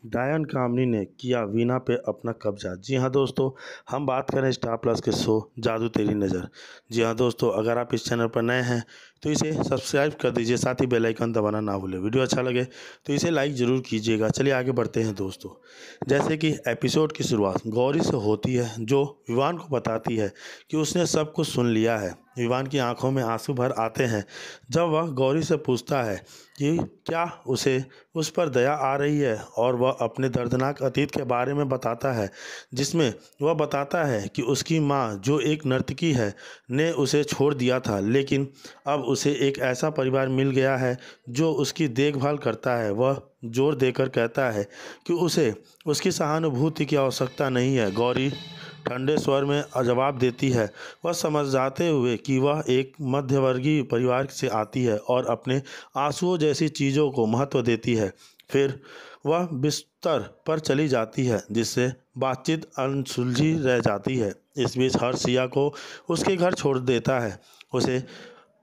डायन कामनी ने किया वीना पे अपना कब्जा। जी हाँ दोस्तों, हम बात करें स्टार प्लस के शो जादू तेरी नज़र। जी हाँ दोस्तों, अगर आप इस चैनल पर नए हैं तो इसे सब्सक्राइब कर दीजिए, साथ ही बेल आइकन दबाना ना भूलें। वीडियो अच्छा लगे तो इसे लाइक ज़रूर कीजिएगा। चलिए आगे बढ़ते हैं दोस्तों। जैसे कि एपिसोड की शुरुआत गौरी से होती है, जो विवान को बताती है कि उसने सब कुछ सुन लिया है। विवान की आंखों में आंसू भर आते हैं जब वह गौरी से पूछता है कि क्या उसे उस पर दया आ रही है, और वह अपने दर्दनाक अतीत के बारे में बताता है, जिसमें वह बताता है कि उसकी माँ, जो एक नर्तकी है, ने उसे छोड़ दिया था, लेकिन अब उसे एक ऐसा परिवार मिल गया है जो उसकी देखभाल करता है। वह जोर देकर कहता है कि उसे उसकी सहानुभूति की आवश्यकता नहीं है। गौरी ठंडे स्वर में जवाब देती है, वह समझ जाते हुए कि वह एक मध्यवर्गीय परिवार से आती है और अपने आंसुओं जैसी चीज़ों को महत्व देती है। फिर वह बिस्तर पर चली जाती है, जिससे बातचीत अनसुलझी रह जाती है। इस बीच हर्ष सिया को उसके घर छोड़ देता है। उसे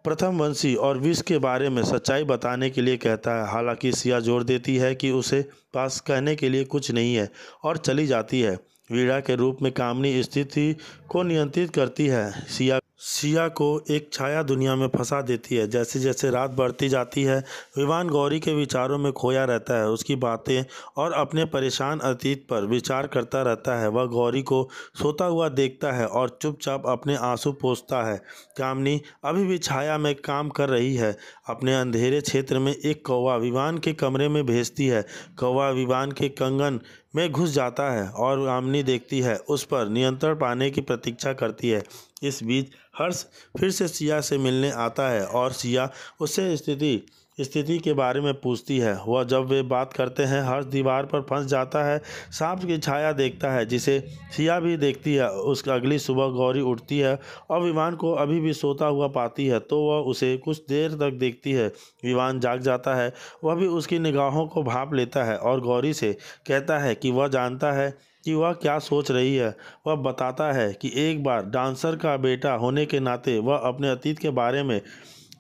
प्रथम वंशी और विष के बारे में सच्चाई बताने के लिए कहता है। हालांकि सिया जोर देती है कि उसे पास कहने के लिए कुछ नहीं है और चली जाती है। वीणा के रूप में कामनी स्थिति को नियंत्रित करती है, सिया को एक छाया दुनिया में फंसा देती है। जैसे जैसे रात बढ़ती जाती है, विवान गौरी के विचारों में खोया रहता है। उसकी बातें और अपने परेशान अतीत पर विचार करता रहता है। वह गौरी को सोता हुआ देखता है और चुपचाप अपने आंसू पोंछता है। कामनी अभी भी छाया में काम कर रही है। अपने अंधेरे क्षेत्र में एक कौवा विवान के कमरे में भेजती है। कौवा विवान के कंगन में घुस जाता है और कामनी देखती है, उस पर नियंत्रण पाने की प्रतीक्षा करती है। इस बीच हर्ष फिर से सिया से मिलने आता है और सिया उससे स्थिति के बारे में पूछती है। वह जब वे बात करते हैं, हर्ष दीवार पर फंस जाता है। सांप की छाया देखता है, जिसे सिया भी देखती है। उसकी अगली सुबह गौरी उठती है और विवान को अभी भी सोता हुआ पाती है, तो वह उसे कुछ देर तक देखती है। विवान जाग जाता है, वह भी उसकी निगाहों को भांप लेता है और गौरी से कहता है कि वह जानता है कि वह क्या सोच रही है। वह बताता है कि एक बार डांसर का बेटा होने के नाते वह अपने अतीत के बारे में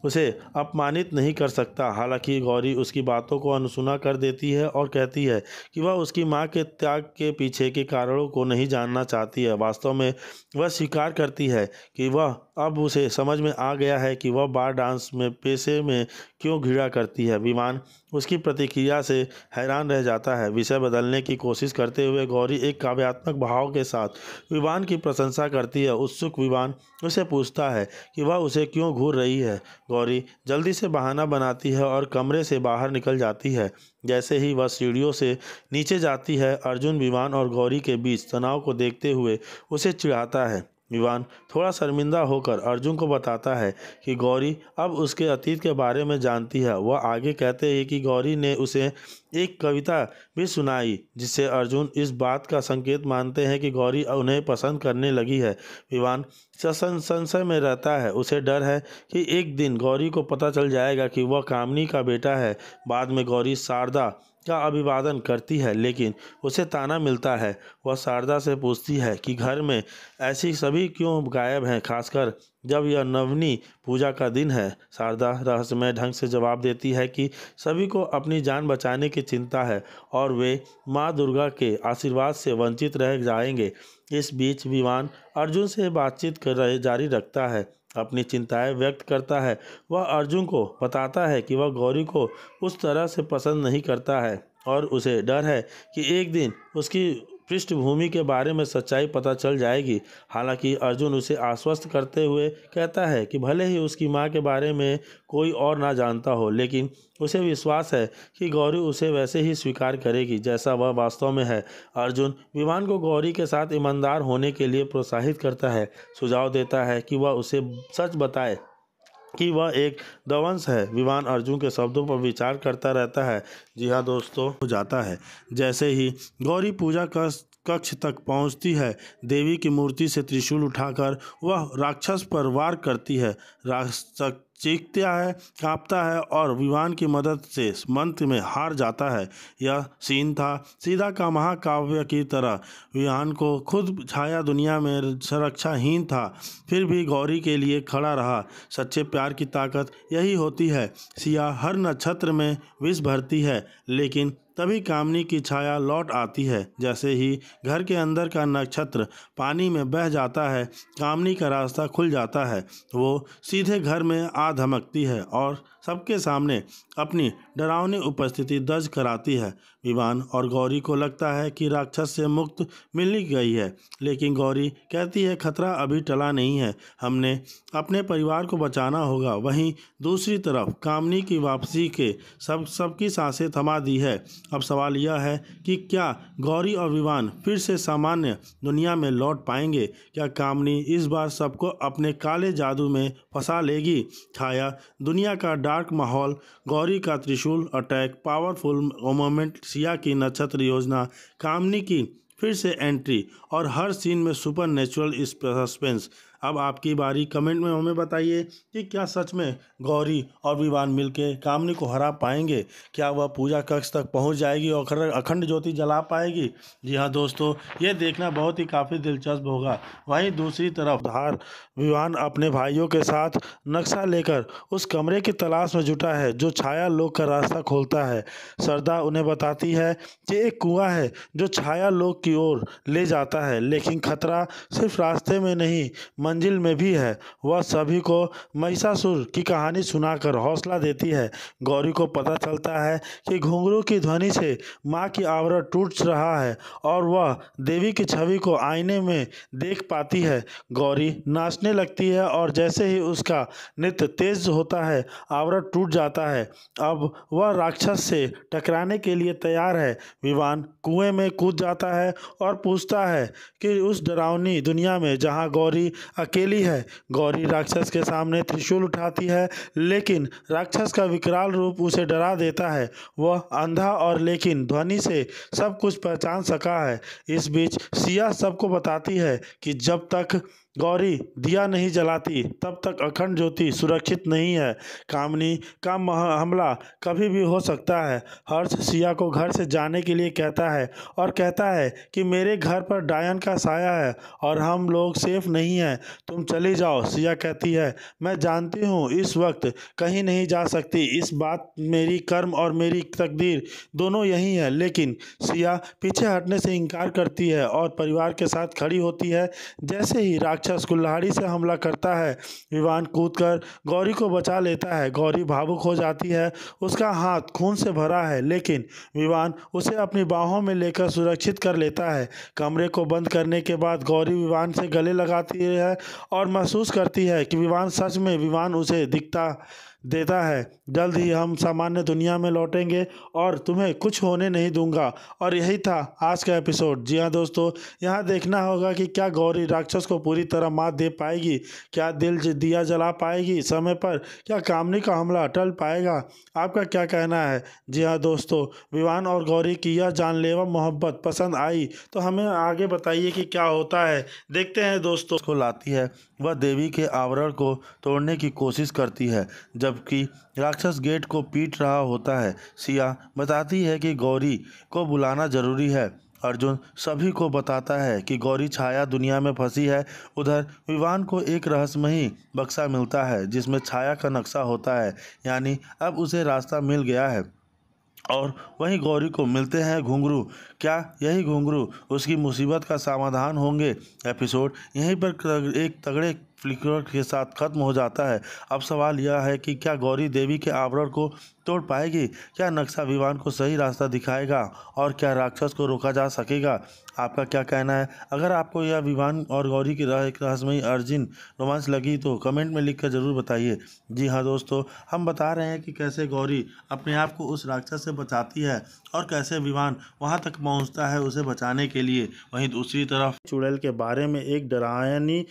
उसे अपमानित नहीं कर सकता। हालांकि गौरी उसकी बातों को अनसुना कर देती है और कहती है कि वह उसकी मां के त्याग के पीछे के कारणों को नहीं जानना चाहती है। वास्तव में वह स्वीकार करती है कि वह अब उसे समझ में आ गया है कि वह बार डांस में पेशे में क्यों घृणा करती है। विमान उसकी प्रतिक्रिया से हैरान रह जाता है। विषय बदलने की कोशिश करते हुए गौरी एक काव्यात्मक भाव के साथ विवान की प्रशंसा करती है। उत्सुक विवान उसे पूछता है कि वह उसे क्यों घूर रही है। गौरी जल्दी से बहाना बनाती है और कमरे से बाहर निकल जाती है। जैसे ही वह सीढ़ियों से नीचे जाती है, अर्जुन विवान और गौरी के बीच तनाव को देखते हुए उसे चिढ़ाता है। विवान थोड़ा शर्मिंदा होकर अर्जुन को बताता है कि गौरी अब उसके अतीत के बारे में जानती है। वह आगे कहते हैं कि गौरी ने उसे एक कविता भी सुनाई, जिससे अर्जुन इस बात का संकेत मानते हैं कि गौरी उन्हें पसंद करने लगी है। विवान संशय में रहता है। उसे डर है कि एक दिन गौरी को पता चल जाएगा कि वह कामनी का बेटा है। बाद में गौरी शारदा का अभिवादन करती है, लेकिन उसे ताना मिलता है। वह शारदा से पूछती है कि घर में ऐसी सभी क्यों गायब हैं, खासकर जब यह नवनी पूजा का दिन है। शारदा रहस्यमय ढंग से जवाब देती है कि सभी को अपनी जान बचाने की चिंता है और वे माँ दुर्गा के आशीर्वाद से वंचित रह जाएंगे। इस बीच विवान अर्जुन से बातचीत जारी रखता है, अपनी चिंताएं व्यक्त करता है। वह अर्जुन को बताता है कि वह गौरी को उस तरह से पसंद नहीं करता है और उसे डर है कि एक दिन उसकी पृष्ठभूमि के बारे में सच्चाई पता चल जाएगी। हालांकि अर्जुन उसे आश्वस्त करते हुए कहता है कि भले ही उसकी मां के बारे में कोई और ना जानता हो, लेकिन उसे विश्वास है कि गौरी उसे वैसे ही स्वीकार करेगी जैसा वह वास्तव में है। अर्जुन विवान को गौरी के साथ ईमानदार होने के लिए प्रोत्साहित करता है, सुझाव देता है कि वह उसे सच बताए कि वह एक दंवस है। विवान अर्जुन के शब्दों पर विचार करता रहता है। जी हाँ दोस्तों, हो जाता है। जैसे ही गौरी पूजा कक्ष तक पहुंचती है, देवी की मूर्ति से त्रिशूल उठाकर वह राक्षस पर वार करती है। राक्षस चीखता है, कांपता है और विवान की मदद से मंत्र में हार जाता है। यह सीन था सीधा का महाकाव्य की तरह। विवान को खुद छाया दुनिया में सुरक्षाहीन था, फिर भी गौरी के लिए खड़ा रहा। सच्चे प्यार की ताकत यही होती है। सिया हर नक्षत्र में विष भरती है, लेकिन तभी कामिनी की छाया लौट आती है। जैसे ही घर के अंदर का नक्षत्र पानी में बह जाता है, कामिनी का रास्ता खुल जाता है। वो सीधे घर में आ धमकती है और सबके सामने अपनी डरावनी उपस्थिति दर्ज कराती है। विवान और गौरी को लगता है कि राक्षस से मुक्त मिल ही गई है, लेकिन गौरी कहती है खतरा अभी टला नहीं है, हमने अपने परिवार को बचाना होगा। वहीं दूसरी तरफ कामिनी की वापसी के सबकी सांसें थमा दी है। अब सवाल यह है कि क्या गौरी और विवान फिर से सामान्य दुनिया में लौट पाएंगे? क्या कामिनी इस बार सबको अपने काले जादू में फंसा लेगी? छाया दुनिया का डार्क माहौल, गौरी का त्रिशूल अटैक, पावरफुल मोमेंट, सिया की नक्षत्र योजना, कामिनी की फिर से एंट्री और हर सीन में सुपर नेचुरल सस्पेंस। अब आपकी बारी। कमेंट में हमें बताइए कि क्या सच में गौरी और विवान मिलके कामिनी को हरा पाएंगे? क्या वह पूजा कक्ष तक पहुंच जाएगी और अखंड ज्योति जला पाएगी? जी हाँ दोस्तों, ये देखना बहुत ही काफ़ी दिलचस्प होगा। वहीं दूसरी तरफ धार विवान अपने भाइयों के साथ नक्शा लेकर उस कमरे की तलाश में जुटा है जो छाया लोक का रास्ता खोलता है। सरदा उन्हें बताती है कि एक कुआं है जो छाया लोक की ओर ले जाता है, लेकिन खतरा सिर्फ रास्ते में नहीं मंजिल में भी है। वह सभी को महिषासुर की कहानी सुनाकर हौसला देती है। गौरी को पता चलता है कि घुंघरू की ध्वनि से माँ की आवरण टूट रहा है और वह देवी की छवि को आईने में देख पाती है। गौरी नाचने लगती है और जैसे ही उसका नृत्य तेज होता है, आवरण टूट जाता है। अब वह राक्षस से टकराने के लिए तैयार है। विवान कुएं में कूद जाता है और पूछता है कि उस डरावनी दुनिया में जहां गौरी अकेली है। गौरी राक्षस के सामने त्रिशूल उठाती है, लेकिन राक्षस का विकराल रूप उसे डरा देता है। वह अंधा और लेकिन ध्वनि से सब कुछ पहचान सका है। इस बीच सिया सबको बताती है कि जब तक गौरी दिया नहीं जलाती तब तक अखंड ज्योति सुरक्षित नहीं है। कामिनी का हमला कभी भी हो सकता है। हर्ष सिया को घर से जाने के लिए कहता है और कहता है कि मेरे घर पर डायन का साया है और हम लोग सेफ नहीं हैं, तुम चली जाओ। सिया कहती है मैं जानती हूँ इस वक्त कहीं नहीं जा सकती, इस बात मेरी कर्म और मेरी तकदीर दोनों यही है। लेकिन सिया पीछे हटने से इनकार करती है और परिवार के साथ खड़ी होती है। जैसे ही राक्षस कुल्हाड़ी से हमला करता है, विवान कूदकर गौरी को बचा लेता है। गौरी भावुक हो जाती है, उसका हाथ खून से भरा है, लेकिन विवान उसे अपनी बाहों में लेकर सुरक्षित कर लेता है। कमरे को बंद करने के बाद गौरी विवान से गले लगाती है और महसूस करती है कि विवान सच में विवान उसे दिखता देता है। जल्द ही हम सामान्य दुनिया में लौटेंगे और तुम्हें कुछ होने नहीं दूंगा। और यही था आज का एपिसोड। जी हाँ दोस्तों, यहाँ देखना होगा कि क्या गौरी राक्षस को पूरी तरह मात दे पाएगी, क्या दिया जला पाएगी समय पर, क्या कामिनी का हमला टल पाएगा? आपका क्या कहना है? जी हाँ दोस्तों, विवान और गौरी की यह जानलेवा मोहब्बत पसंद आई तो हमें आगे बताइए कि क्या होता है। देखते हैं दोस्तों। को लाती है, वह देवी के आवरण को तोड़ने की कोशिश करती है जबकि राक्षस गेट को पीट रहा होता है। सिया बताती है कि गौरी को बुलाना जरूरी है। अर्जुन सभी को बताता है कि गौरी छाया दुनिया में फंसी है। उधर विवान को एक रहस्यमयी बक्सा मिलता है जिसमें छाया का नक्शा होता है, यानी अब उसे रास्ता मिल गया है। और वहीं गौरी को मिलते हैं घुंघरू। क्या यही घुंघरू उसकी मुसीबत का समाधान होंगे? एपिसोड यहीं पर एक तगड़े फ्लिकर के साथ खत्म हो जाता है। अब सवाल यह है कि क्या गौरी देवी के आवरण को तोड़ पाएगी? क्या नक्शा विवान को सही रास्ता दिखाएगा? और क्या राक्षस को रोका जा सकेगा? आपका क्या कहना है? अगर आपको यह विवान और गौरी की एक रहस्यमयी अर्जुन रोमांस लगी तो कमेंट में लिखकर ज़रूर बताइए। जी हाँ दोस्तों, हम बता रहे हैं कि कैसे गौरी अपने आप को उस राक्षस से बचाती है और कैसे विवान वहां तक पहुंचता है उसे बचाने के लिए। वहीं दूसरी तरफ चुड़ैल के बारे में एक डरावनी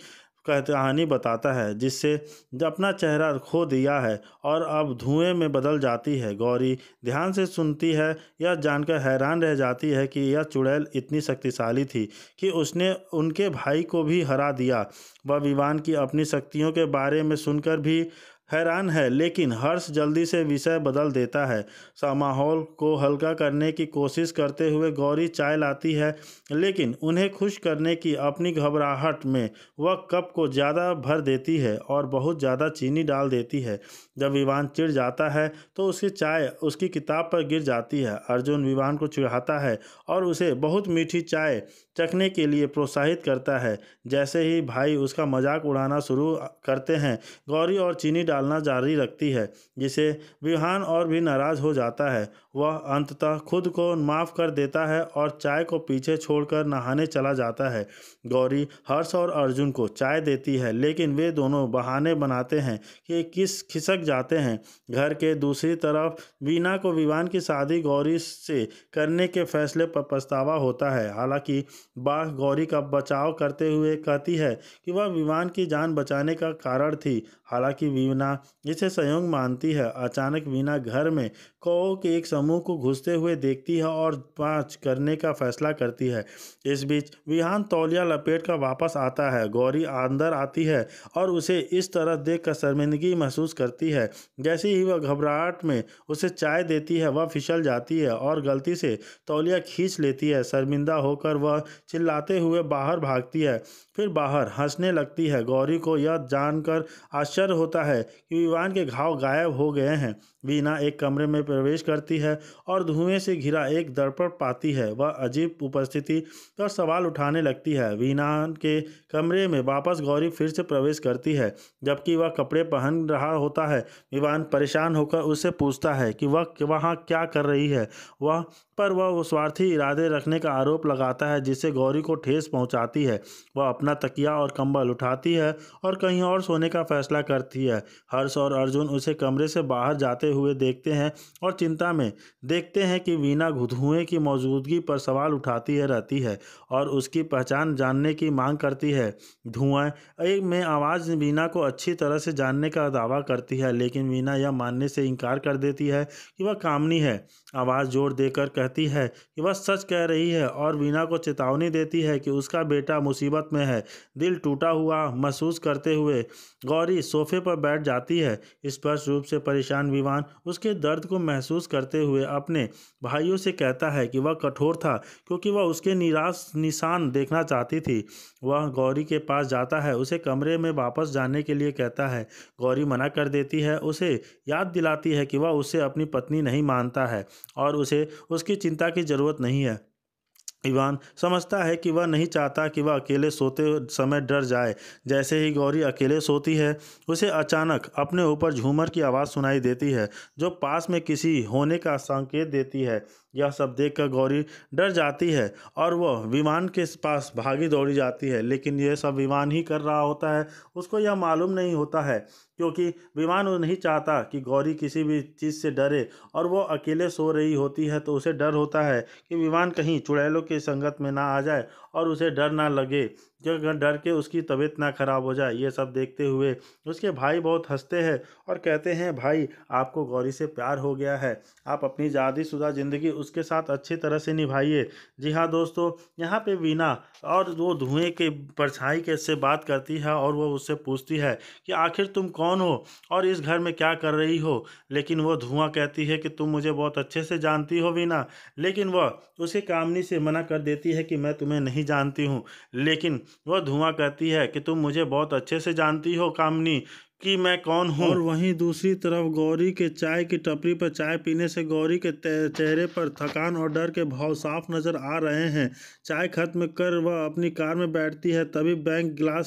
कहानी बताता है जिससे अपना चेहरा खो दिया है और अब धुएं में बदल जाती है। गौरी ध्यान से सुनती है, यह जानकर हैरान रह जाती है कि यह चुड़ैल इतनी शक्तिशाली थी कि उसने उनके भाई को भी हरा दिया। वह विवान की अपनी शक्तियों के बारे में सुनकर भी हैरान है, लेकिन हर्ष जल्दी से विषय बदल देता है। माहौल को हल्का करने की कोशिश करते हुए गौरी चाय लाती है, लेकिन उन्हें खुश करने की अपनी घबराहट में वह कप को ज़्यादा भर देती है और बहुत ज़्यादा चीनी डाल देती है। जब विवान चिढ़ जाता है तो उसकी चाय उसकी किताब पर गिर जाती है। अर्जुन विवान को चिढ़ाता है और उसे बहुत मीठी चाय चखने के लिए प्रोत्साहित करता है। जैसे ही भाई उसका मजाक उड़ाना शुरू करते हैं, गौरी और चीनी डालना जारी रखती है, जिसे विवान और भी नाराज हो जाता है। वह अंततः खुद को माफ़ कर देता है और चाय को पीछे छोड़कर नहाने चला जाता है। गौरी हर्ष और अर्जुन को चाय देती है, लेकिन वे दोनों बहाने बनाते हैं कि खिसक जाते हैं। घर के दूसरी तरफ वीना को विवान की शादी गौरी से करने के फैसले पर पछतावा होता है। हालांकि वह गौरी का बचाव करते हुए कहती है कि वह विवान की जान बचाने का कारण थी। हालांकि वीना इसे संयोग मानती है। अचानक वीना घर में कौओं के एक समूह को घुसते हुए देखती है और जांच करने का फैसला करती है। इस बीच विहान तौलिया लपेट कर वापस आता है। गौरी अंदर आती है और उसे इस तरह देखकर शर्मिंदगी महसूस करती है। जैसे ही वह घबराहट में उसे चाय देती है, वह फिसल जाती है और गलती से तौलिया खींच लेती है। शर्मिंदा होकर वह चिल्लाते हुए बाहर भागती है, फिर बाहर हंसने लगती है। गौरी को यह जानकर आश्चर्य होता है कि विवान के घाव गायब हो गए हैं। वीना एक कमरे में प्रवेश करती है और धुएं से घिरा एक दर्पण पाती है। वह अजीब उपस्थिति पर सवाल उठाने लगती है। वीना के कमरे में वापस गौरी फिर से प्रवेश करती है, जबकि वह कपड़े पहन रहा होता है। विवान परेशान होकर उससे पूछता है कि वह वहाँ क्या कर रही है। वह स्वार्थी इरादे रखने का आरोप लगाता है, जिससे गौरी को ठेस पहुंचाती है। वह अपना तकिया और कंबल उठाती है और कहीं और सोने का फैसला करती है। हर्ष और अर्जुन उसे कमरे से बाहर जाते हुए देखते हैं और चिंता में देखते हैं कि वीना धुएं की मौजूदगी पर सवाल उठाती रहती है और उसकी पहचान जानने की मांग करती है। धुआं में आवाज़ वीना को अच्छी तरह से जानने का दावा करती है, लेकिन वीना यह मानने से इनकार कर देती है कि वह कामनी है। आवाज़ जोर देकर कहती है कि वह सच कह रही है और वीना को चेतावनी देती है कि उसका बेटा मुसीबत में है। दिल टूटा हुआ महसूस करते हुए गौरी सोफे पर बैठ जाती है। स्पष्ट रूप से परेशान विवान उसके दर्द को महसूस करते हुए अपने भाइयों से कहता है कि वह कठोर था क्योंकि वह उसके निशान देखना चाहती थी। वह गौरी के पास जाता है, उसे कमरे में वापस जाने के लिए कहता है। गौरी मना कर देती है, उसे याद दिलाती है कि वह उसे अपनी पत्नी नहीं मानता है और उसे उसकी चिंता की जरूरत नहीं है। इवान समझता है कि वह नहीं चाहता कि वह अकेले सोते समय डर जाए। जैसे ही गौरी अकेले सोती है, उसे अचानक अपने ऊपर झूमर की आवाज़ सुनाई देती है, जो पास में किसी होने का संकेत देती है। यह सब देखकर गौरी डर जाती है और वह विमान के पास भागी दौड़ी जाती है, लेकिन यह सब विमान ही कर रहा होता है। उसको यह मालूम नहीं होता है, क्योंकि विमान वो नहीं चाहता कि गौरी किसी भी चीज़ से डरे और वो अकेले सो रही होती है, तो उसे डर होता है कि विमान कहीं चुड़ैलों की संगत में ना आ जाए और उसे डर ना लगे, जो डर के उसकी तबीयत ना खराब हो जाए। ये सब देखते हुए उसके भाई बहुत हंसते हैं और कहते हैं, भाई आपको गौरी से प्यार हो गया है, आप अपनी शादीशुदा ज़िंदगी उसके साथ अच्छी तरह से निभाइए। जी हाँ दोस्तों, यहाँ पे वीना और वो धुएं के परछाई के से बात करती है और वो उससे पूछती है कि आखिर तुम कौन हो और इस घर में क्या कर रही हो। लेकिन वो धुआं कहती है कि तुम मुझे बहुत अच्छे से जानती हो वीना, लेकिन वह उसे कामनी से मना कर देती है कि मैं तुम्हें नहीं जानती हूँ। लेकिन वह धुआं कहती है कि तुम मुझे बहुत अच्छे से जानती हो कामनी, कि मैं कौन हूँ। और वहीं दूसरी तरफ गौरी के चाय की टपरी पर चाय पीने से गौरी के चेहरे पर थकान और डर के भाव साफ नजर आ रहे हैं। चाय खत्म कर वह अपनी कार में बैठती है, तभी बैंक ग्लास